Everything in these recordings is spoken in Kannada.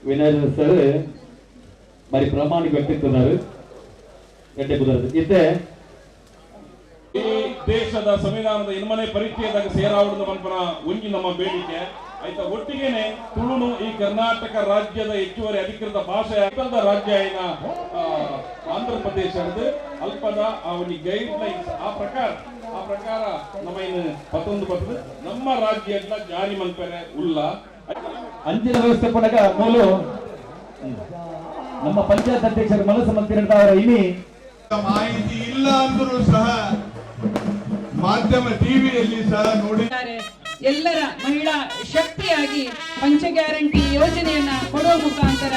వినాయక సార్ మరి ప్రామాణిక వ్యక్తిత్వారు ಗಂಟೆ ಕುದರದು ಇತ್ತೆ ಈ ದೇಶದ ಸಂವಿಧಾನದ ಇನ್ಮನೆ ಪರಿಚಯದಾಗ ಸೇರಾವಣದ ಮನ್ಪನ ಒಂಜಿ ನಮ್ಮ ಬೇಡಿಕೆ ಆಯ್ತಾ. ಒಟ್ಟಿಗೆನೆ ತುಳುನು ಈ ಕರ್ನಾಟಕ ರಾಜ್ಯದ ಹೆಚ್ಚುವರಿ ಅಧಿಕೃತ ಭಾಷೆ ರಾಜ್ಯ ಏನ ಆಂಧ್ರ ಪ್ರದೇಶ ಅಲ್ಪದ ಅವನಿ ಗೈಡ್ ಲೈನ್ಸ್ ಆ ಪ್ರಕಾರ ನಮ್ಮ ಇನ್ನು 11 ನಮ್ಮ ರಾಜ್ಯ ಎಲ್ಲ ಜಾರಿ ಮನ್ಪರೆ ಉಲ್ಲ ಅಂಚಿನ ವ್ಯವಸ್ಥಾಪನಗ ಮೂಲು ನಮ್ಮ ಪಂಚಾಯತ್ ಅಧ್ಯಕ್ಷರು ಮನಸ್ಸು ಮಂತ್ರಿಯವರ ಇನಿ ಮಾಹಿತಿ ಇಲ್ಲ ಅಂದರೂ ಸಹ ಮಾಧ್ಯಮ ಟಿವಿಯಲ್ಲಿ ಸಹ ನೋಡಿದ್ದಾರೆ. ಎಲ್ಲರ ಮಹಿಳಾ ಶಕ್ತಿಯಾಗಿ ಪಂಚ ಗ್ಯಾರಂಟಿ ಯೋಜನೆಯನ್ನ ಕೊಡುವ ಮುಖಾಂತರ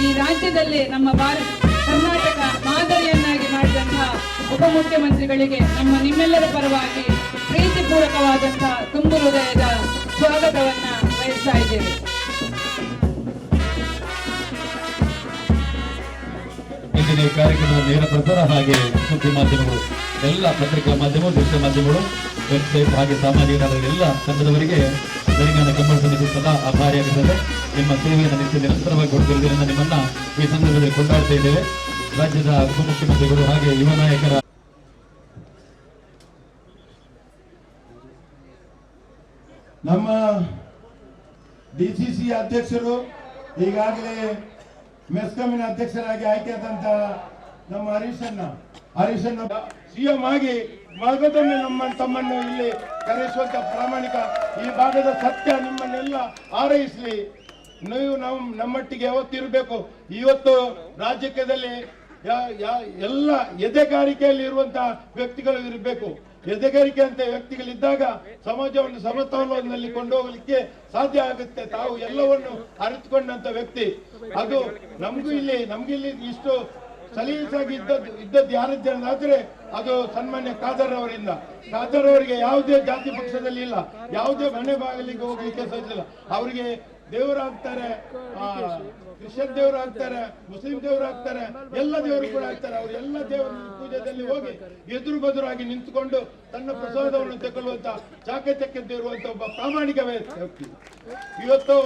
ಈ ರಾಜ್ಯದಲ್ಲಿ ನಮ್ಮ ಕರ್ನಾಟಕ ಮಾದರಿಯನ್ನಾಗಿ ಮಾಡಿದಂತಹ ಉಪಮುಖ್ಯಮಂತ್ರಿಗಳಿಗೆ ನಿಮ್ಮೆಲ್ಲರ ಪರವಾಗಿ ಪ್ರೀತಿಪೂರ್ವಕವಾದಂತಹ ತುಂಬು ಹೃದಯದ ಸ್ವಾಗತವನ್ನ ಬಯಸ್ತಾ ಇದ್ದೇವೆ. ಇಂದಿನ ಕಾರ್ಯಕ್ರಮದ ನೇರ ಪ್ರಸಾರ ಹಾಗೆ ಸುದ್ದಿ ಮಾಧ್ಯಮಗಳು ಎಲ್ಲ ಪತ್ರಿಕಾ ಮಾಧ್ಯಮ ದೃಶ್ಯ ಮಾಧ್ಯಮಗಳು ವೆಬ್ಸೈಟ್ ಹಾಗೆ ಸಾಮಾಜಿಕ ಎಲ್ಲ ತಂಡದವರಿಗೆ ತೆಲಂಗಾಣ ಕನ್ನಡ ಸಮಿತಿ ಸದಾ ಆಭಾರಿಯಾಗಿದ್ದಾರೆ. ನಿಮ್ಮ ಸೇವೆಯನ್ನು ನಿತ್ಯ ನಿರಂತರವಾಗಿ ಕೊಡುತ್ತಿರುವುದರಿಂದ ನಿಮ್ಮನ್ನ ಈ ಸಂದರ್ಭದಲ್ಲಿ ಕೊಂಡಾಡ್ತಾ ಇದ್ದೇವೆ. ರಾಜ್ಯದ ಉಪಮುಖ್ಯಮಂತ್ರಿಗಳು ಹಾಗೆ ಯುವ ನಾಯಕರ ನಮ್ಮ ಡಿಸಿಸಿ ಅಧ್ಯಕ್ಷರು ಈಗಾಗಲೇ ಮೆಸ್ಕಾಮಿನ ಅಧ್ಯಕ್ಷರಾಗಿ ಆಯ್ಕೆಯಾದಂತ ನಮ್ಮ ಹರೀಶಣ್ಣ ಸಿಎಂ ಆಗಿ ಮಗದೊಮ್ಮೆ ತಮ್ಮನ್ನು ಇಲ್ಲಿ ಕರೆಸುವಂತ ಪ್ರಾಮಾಣಿಕ ಈ ಭಾಗದ ಸತ್ಯ ನಿಮ್ಮನ್ನೆಲ್ಲ ಆರೈಸಲಿ. ನೀವು ನಮ್ಮೊಟ್ಟಿಗೆ ಯಾವತ್ತಿರಬೇಕು. ಇವತ್ತು ರಾಜಕೀಯದಲ್ಲಿ ಎಲ್ಲ ಎದೆಗಾರಿಕೆಯಲ್ಲಿ ಇರುವಂತಹ ವ್ಯಕ್ತಿಗಳು ಇರಬೇಕು. ಎದೆಗಾರಿಕೆ ಅಂತ ವ್ಯಕ್ತಿಗಳಿದ್ದಾಗ ಸಮಾಜವನ್ನು ಸಮತೋಲನದಲ್ಲಿ ಕೊಂಡೋಗಲಿಕ್ಕೆ ಸಾಧ್ಯ ಆಗುತ್ತೆ. ತಾವು ಎಲ್ಲವನ್ನು ಅರಿತುಕೊಂಡಂತ ವ್ಯಕ್ತಿ ಅದು ನಮಗೂ ಇಲ್ಲಿ ಇಷ್ಟು ಸಲೀಸಾಗಿ ಇದ್ದದ್ದು ಯಾರದ್ದಾದ್ರೆ ಅದು ಸನ್ಮಾನ್ಯ ಖಾದರ್ ಅವರಿಂದ. ಖಾದರ್ ಅವರಿಗೆ ಯಾವುದೇ ಜಾತಿ ಪಕ್ಷದಲ್ಲಿ ಇಲ್ಲ, ಯಾವುದೇ ಮನೆ ಬಾಗಿಲಿಗೆ ಹೋಗ್ಲಿಕ್ಕೆ ಸಾಧ್ಯ ಇಲ್ಲ. ಅವರಿಗೆ ದೇವರಾಗ್ತಾರೆ, ಕ್ರಿಶ್ಚಿಯನ್ ದೇವರು ಆಗ್ತಾರೆ, ಮುಸ್ಲಿಂ ದೇವರು ಆಗ್ತಾರೆ, ಎಲ್ಲ ದೇವರು ಕೂಡ ಆಗ್ತಾರೆ. ಅವರು ಎಲ್ಲ ದೇವರ ಪೂಜೆಯಲ್ಲಿ ಹೋಗಿ ಎದುರಾಗಿ ನಿಂತುಕೊಂಡು ತನ್ನ ಪ್ರಸಾದವನ್ನು ತಗೊಳ್ಳುವಂತ ಚಾಕಚಕ್ಯತೆ ಇರುವಂತ ಒಬ್ಬ ಪ್ರಾಮಾಣಿಕ ವ್ಯಕ್ತಿ. ಇವತ್ತು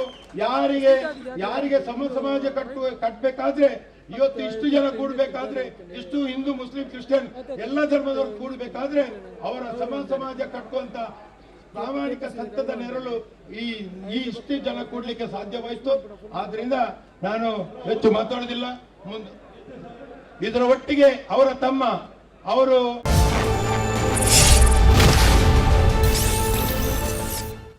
ಯಾರಿಗೆ ಸಮಾಜ ಕಟ್ಟಬೇಕಾದ್ರೆ ಇವತ್ತು ಇಷ್ಟು ಜನ ಕೂಡಬೇಕಾದ್ರೆ, ಇಷ್ಟು ಹಿಂದೂ ಮುಸ್ಲಿಂ ಕ್ರಿಶ್ಚಿಯನ್ ಎಲ್ಲ ಧರ್ಮದವರು ಕೂಡಬೇಕಾದ್ರೆ ಅವರ ಸಮಾಜ ಕಟ್ಟುವಂತ ಪ್ರಾಮಾಣಿಕ ಸತ್ಯದ ನೆರಳು ಈ ಇಷ್ಟು ಜನ ಕೂಡ್ಲಿಕ್ಕೆ ಸಾಧ್ಯವಾಯಿತು. ಆದ್ರಿಂದ ನಾನು ಹೆಚ್ಚು ಮಾತಾಡೋದಿಲ್ಲ. ಇದರ ಒಟ್ಟಿಗೆ ಅವರ ತಮ್ಮ ಅವರು